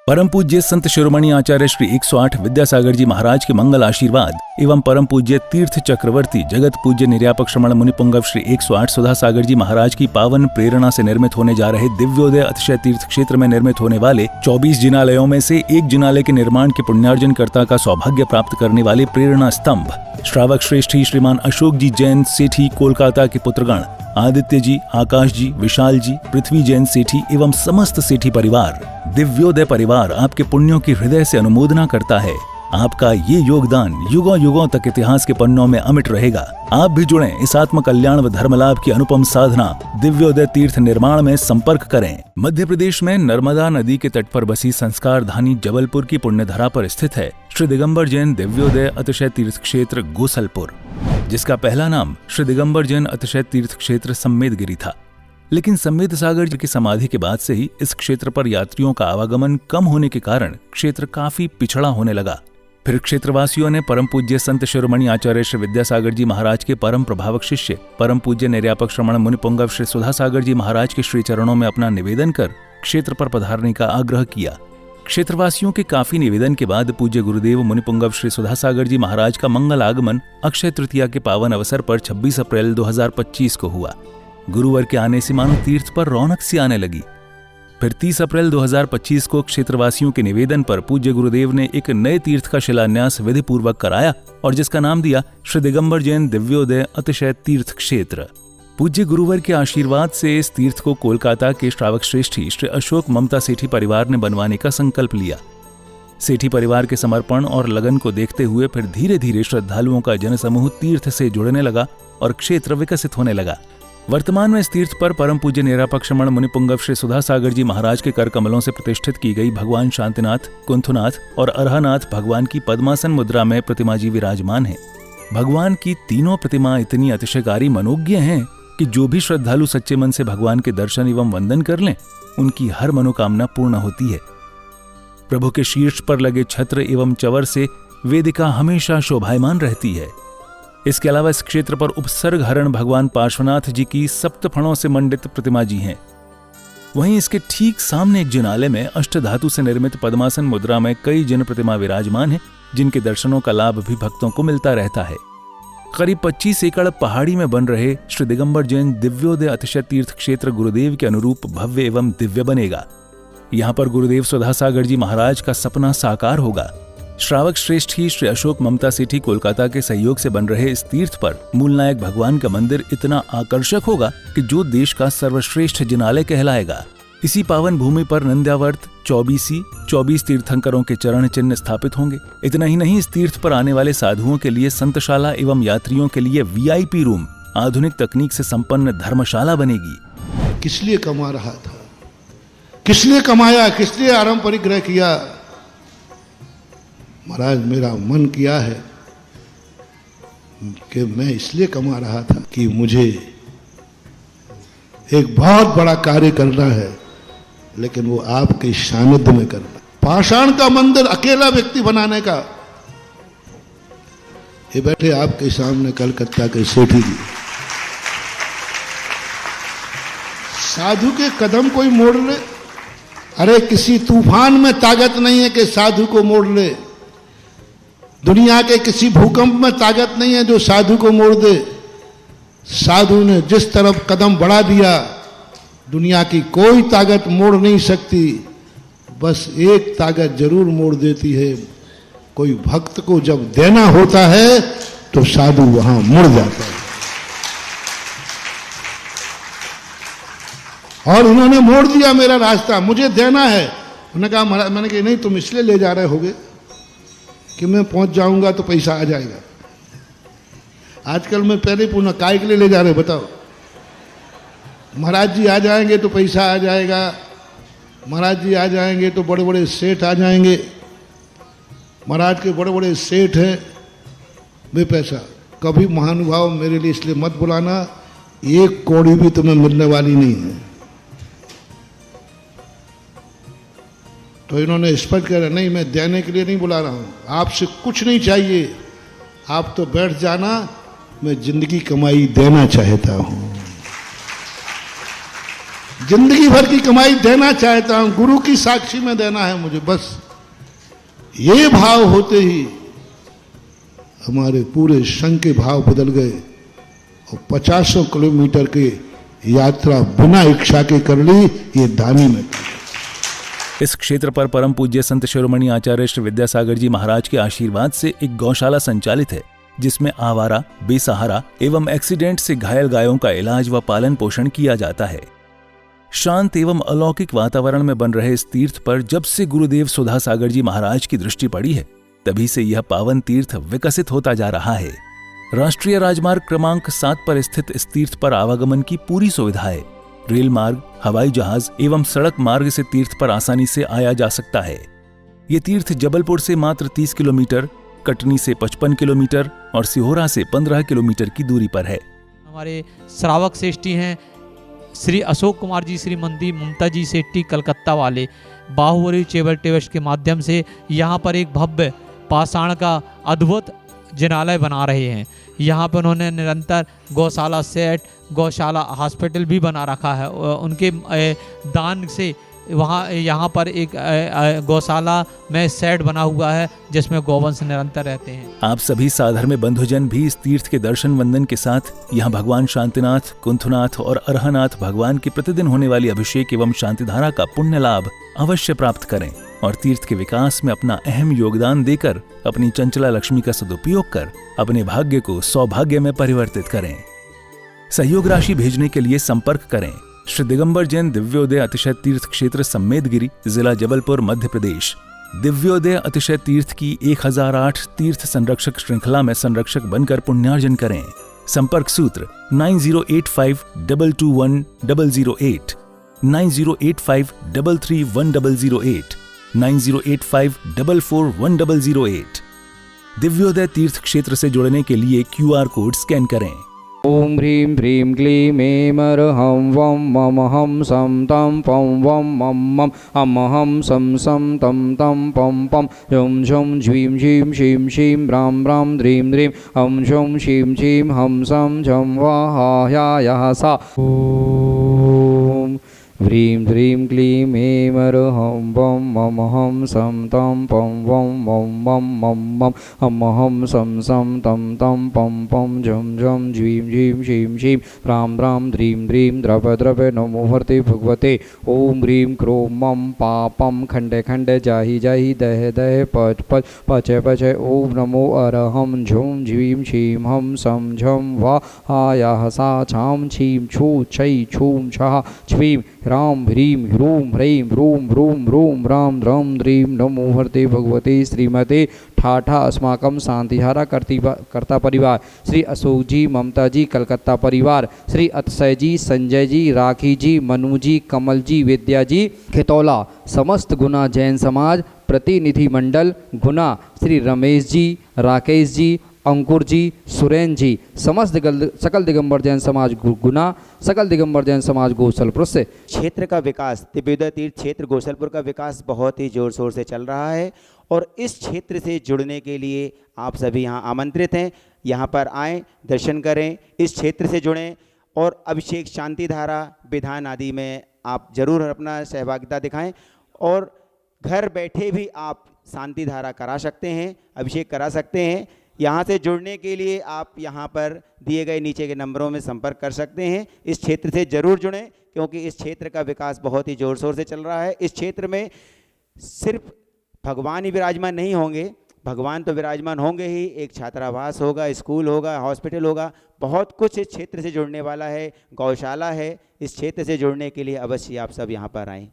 परम पूज्य संत शिरोमणि आचार्य श्री 108 विद्यासागर जी महाराज के मंगल आशीर्वाद एवं परम पूज्य तीर्थ चक्रवर्ती जगत पूज्य निर्यापक श्रमण मुनिपुंगव श्री 108 सुधा सागर जी महाराज की पावन प्रेरणा से निर्मित होने जा रहे दिव्योदय अतिशय तीर्थ क्षेत्र में निर्मित होने वाले 24 जिनालयों में से एक जिनालय के निर्माण के पुण्यार्जन कर्ता का सौभाग्य प्राप्त करने वाले प्रेरणा स्तंभ श्रावक श्रेष्ठी श्रीमान अशोक जी जैन सेठी कोलकाता के पुत्रगण आदित्य जी, आकाश जी, विशाल जी, पृथ्वी जैन सेठी एवं समस्त सेठी परिवार, दिव्योदय परिवार आपके पुण्यों की हृदय से अनुमोदना करता है। आपका ये योगदान युगों युगों तक इतिहास के पन्नों में अमिट रहेगा। आप भी जुड़ें इस आत्म कल्याण व धर्म लाभ की अनुपम साधना दिव्योदय तीर्थ निर्माण में संपर्क करें। मध्य प्रदेश में नर्मदा नदी के तट पर बसी संस्कार धानी जबलपुर की पुण्यधरा पर स्थित है श्री दिगंबर जैन दिव्योदय अतिशय तीर्थ क्षेत्र गोसलपुर, जिसका पहला नाम श्री दिगंबर जैन अतिशय तीर्थ क्षेत्र सम्मेदगिरी था। लेकिन सम्मेद सागर जी की समाधि के बाद से ही इस क्षेत्र पर यात्रियों का आवागमन कम होने के कारण क्षेत्र काफी पिछड़ा होने लगा। फिर क्षेत्रवासियों ने परम पूज्य संत शिरोमणि आचार्य श्री विद्यासागर जी महाराज के परम प्रभावक शिष्य परम पूज्य निर्यापक श्रमण मुनिपुंगव श्री सुधा सागर जी महाराज के श्री चरणों में अपना निवेदन कर क्षेत्र पर पधारने का आग्रह किया। क्षेत्रवासियों के काफी निवेदन के बाद पूज्य गुरुदेव मुनिपुंगव श्री सुधा सागर जी महाराज का मंगल आगमन अक्षय तृतीया के पावन अवसर पर 26 अप्रैल 2025 को हुआ। गुरुवार के आने से मानो तीर्थ पर रौनक सी आने लगी। फिर 30 अप्रैल 2025 को क्षेत्रवासियों के निवेदन पर पूज्य गुरुदेव ने एक नए तीर्थ का शिलान्यास विधि पूर्वक कराया और जिसका नाम दिया श्री दिगंबर जैन दिव्योदय अतिशय तीर्थ क्षेत्र। पूज्य गुरुवर के आशीर्वाद से इस तीर्थ को कोलकाता के श्रावक श्रेष्ठी श्री अशोक ममता सेठी परिवार ने बनवाने का संकल्प लिया। सेठी परिवार के समर्पण और लगन को देखते हुए फिर धीरे धीरे श्रद्धालुओं का जनसमूह तीर्थ से जुड़ने लगा और क्षेत्र विकसित होने लगा। वर्तमान में इस तीर्थ पर परम पूज्य निर्यापक श्रमण मुनिपुंगव श्री सुधा सागर जी महाराज के कर कमलों से प्रतिष्ठित की गई भगवान शांतिनाथ, कुंथुनाथ और अरहनाथ भगवान की पद्मासन मुद्रा में प्रतिमा जी विराजमान है। भगवान की तीनों प्रतिमा इतनी अतिशयकारी मनोज्ञ हैं कि जो भी श्रद्धालु सच्चे मन से भगवान के दर्शन एवं वंदन कर लें, उनकी हर मनोकामना पूर्ण होती है। प्रभु के शीर्ष पर लगे छत्र एवं चवर से वेदिका हमेशा शोभायमान रहती है। इसके अलावा इस क्षेत्र पर उपसर्ग हरण भगवान पार्श्वनाथ जी की सप्तफणों से मंडित प्रतिमा जी हैं। वहीं इसके ठीक सामने एक जिनालय में अष्टधातु से निर्मित पद्मासन मुद्रा में कई जिन प्रतिमा विराजमान हैं, जिनके दर्शनों का लाभ भी भक्तों को मिलता रहता है। करीब 25 एकड़ पहाड़ी में बन रहे श्री दिगंबर जैन दिव्योदय अतिशय तीर्थ क्षेत्र गुरुदेव के अनुरूप भव्य एवं दिव्य बनेगा। यहाँ पर गुरुदेव सुधा सागर जी महाराज का सपना साकार होगा। श्रावक श्रेष्ठी श्री अशोक ममता सेठी कोलकाता के सहयोग से बन रहे इस तीर्थ पर मूलनायक भगवान का मंदिर इतना आकर्षक होगा कि जो देश का सर्वश्रेष्ठ जिनालय कहलाएगा। इसी पावन भूमि पर नंद्यावर्त 24 तीर्थंकरों के चरण चिन्ह स्थापित होंगे। इतना ही नहीं, इस तीर्थ पर आने वाले साधुओं के लिए संतशाला एवं यात्रियों के लिए VIP रूम, आधुनिक तकनीक से संपन्न धर्मशाला बनेगी। किस लिए कमा रहा था, किस लिए कमाया, किस लिए आराम परिग्रह किया? महाराज मेरा मन किया है कि मैं इसलिए कमा रहा था कि मुझे एक बहुत बड़ा कार्य करना है, लेकिन वो आपके सानिध्य में करना। पाषाण का मंदिर अकेला व्यक्ति बनाने का। ये बैठे आपके सामने कलकत्ता के सेठी जी, साधु के कदम कोई मोड़ ले। अरे किसी तूफान में ताकत नहीं है कि साधु को मोड़ ले। दुनिया के किसी भूकंप में ताकत नहीं है जो साधु को मोड़ दे। साधु ने जिस तरफ कदम बढ़ा दिया, दुनिया की कोई ताकत मोड़ नहीं सकती। बस एक ताकत जरूर मोड़ देती है, कोई भक्त को जब देना होता है तो साधु वहां मुड़ जाता है। और उन्होंने मोड़ दिया मेरा रास्ता, मुझे देना है। उन्होंने कहा महाराज, मैंने कहा नहीं, तुम इसलिए ले जा रहे होगे कि मैं पहुंच जाऊंगा तो पैसा आ जाएगा। आजकल मैं पहले पूछना काय के लिए ले जा रहे बताओ? महाराज जी आ जाएंगे तो पैसा आ जाएगा, महाराज जी आ जाएंगे तो बड़े बड़े सेठ आ जाएंगे, महाराज के बड़े बड़े सेठ हैं, वे पैसा। कभी महानुभाव मेरे लिए इसलिए मत बुलाना, एक कौड़ी भी तुम्हें मिलने वाली नहीं है। तो इन्होंने स्पष्ट कहा नहीं, मैं देने के लिए नहीं बुला रहा हूं, आपसे कुछ नहीं चाहिए, आप तो बैठ जाना, मैं जिंदगी कमाई देना चाहता हूं। जिंदगी भर की कमाई देना चाहता हूं, गुरु की साक्षी में देना है मुझे, बस ये भाव होते ही हमारे पूरे संघ के भाव बदल गए और 50 किलोमीटर की यात्रा बिना इच्छा के कर ली, ये दानी में। इस क्षेत्र पर परम पूज्य संत शिरोमणि आचार्य श्री विद्यासागर जी महाराज के आशीर्वाद से एक गौशाला संचालित है, जिसमें आवारा, बेसहारा एवं एक्सीडेंट से घायल गायों का इलाज व पालन पोषण किया जाता है। शांत एवं अलौकिक वातावरण में बन रहे इस तीर्थ पर जब से गुरुदेव सुधा सागर जी महाराज की दृष्टि पड़ी है, तभी से यह पावन तीर्थ विकसित होता जा रहा है। राष्ट्रीय राजमार्ग क्रमांक 7 पर स्थित इस तीर्थ पर आवागमन की पूरी सुविधा है। रेल मार्ग, हवाई जहाज एवं सड़क मार्ग से तीर्थ पर आसानी से आया जा सकता है। ये तीर्थ जबलपुर से मात्र 30 किलोमीटर, कटनी से 55 किलोमीटर और सिहोरा से 15 किलोमीटर की दूरी पर है। हमारे श्रावक श्रेष्ठी हैं श्री अशोक कुमार जी, श्रीमती ममता जी सेट्टी कलकत्ता वाले, बाहुबली चेबल टेवश के माध्यम से यहाँ पर एक भव्य पाषाण का अद्भुत जिनालय बना रहे हैं। यहाँ पर उन्होंने निरंतर गौशाला सेट, गौशाला हॉस्पिटल भी बना रखा है। उनके दान से वहाँ यहाँ पर एक गौशाला में सेट बना हुआ है जिसमें गौवंश निरंतर रहते हैं। आप सभी साधर्म्य बंधुजन भी इस तीर्थ के दर्शन वंदन के साथ यहाँ भगवान शांतिनाथ, कुंथनाथ और अरहनाथ भगवान की प्रतिदिन होने वाली अभिषेक एवं शांतिधारा का पुण्य लाभ अवश्य प्राप्त करें और तीर्थ के विकास में अपना अहम योगदान देकर अपनी चंचला लक्ष्मी का सदुपयोग कर अपने भाग्य को सौभाग्य में परिवर्तित करें। सहयोग राशि भेजने के लिए संपर्क करें श्री दिगंबर जैन दिव्योदय अतिशय तीर्थ क्षेत्र सम्मेदगिरी, जिला जबलपुर, मध्य प्रदेश। दिव्योदय अतिशय तीर्थ की 1008 तीर्थ संरक्षक श्रृंखला में संरक्षक बनकर पुण्यार्जन करें। संपर्क सूत्र 9085221008, 9085331008, 9085441008। दिव्योदय तीर्थ क्षेत्र से जुड़ने के लिए QR कोड स्कैन करें। ओम ह्रीं ह्रीं क्लीं ऐं हं वं मम हं सं तं पं वं मं मं हम हं सं सं तं तं पं पं झुं झुं झ्वीं झीं शीं शीं रां रां ह्रीं ह्रीं हं झुं शीं शीं हं सं झं वाहायायः सा। ओम ह्रीं ह्रीं क्लीं ऐं हं वं मम हं सं तं पं वं मं मं मं मं हम हं सं सं तं तं पं पं झं झं झ्वीं झीं शीं शीं रां रां ह्रीं ह्रीं द्रव द्रव नमो हर्ते भगवते। ओम ह्रीं क्रों मं पापं खण्डे खण्डे जाहि जाहि दह दह पच पच पचय पचय। ओम नमो अरहं झुं झ्वीं शीं हं सं झं वाहायाः सा छां छीं छू छै छूं छः छ्वीं राम ह्रीं ह्रूं ह्रैं ह्रूं ह्रूं ह्रूं राम रं ह्रीं नमो हर्ते भगवते श्रीमते ठाठा अस्माकं शांतिहारा कर्ता परिवार, श्री अशोक जी, ममता जी कलकत्ता परिवार, श्री अतिशय जी, संजय जी, राखी जी, मनु जी, कमल जी, विद्या जी खितौला, समस्त गुना जैन समाज प्रतिनिधि मंडल गुना, श्री रमेश जी, राकेश जी, अंकुर जी, सुरेन जी, समस्त सकल दिगंबर जैन समाज गुना, सकल दिगंबर जैन समाज गोसलपुर से। क्षेत्र का विकास, दिव्योदय तीर्थ क्षेत्र गोसलपुर का विकास बहुत ही जोर शोर से चल रहा है और इस क्षेत्र से जुड़ने के लिए आप सभी यहाँ आमंत्रित हैं। यहाँ पर आएँ, दर्शन करें, इस क्षेत्र से जुड़ें और अभिषेक, शांतिधारा, विधान आदि में आप जरूर अपना सहभागिता दिखाएं और घर बैठे भी आप शांतिधारा करा सकते हैं, अभिषेक करा सकते हैं। यहाँ से जुड़ने के लिए आप यहाँ पर दिए गए नीचे के नंबरों में संपर्क कर सकते हैं। इस क्षेत्र से ज़रूर जुड़ें क्योंकि इस क्षेत्र का विकास बहुत ही ज़ोर शोर से चल रहा है। इस क्षेत्र में सिर्फ भगवान ही विराजमान नहीं होंगे, भगवान तो विराजमान होंगे ही, एक छात्रावास होगा, स्कूल होगा, हॉस्पिटल होगा, बहुत कुछ इस क्षेत्र से जुड़ने वाला है, गौशाला है। इस क्षेत्र से जुड़ने के लिए अवश्य आप सब यहाँ पर आएँ।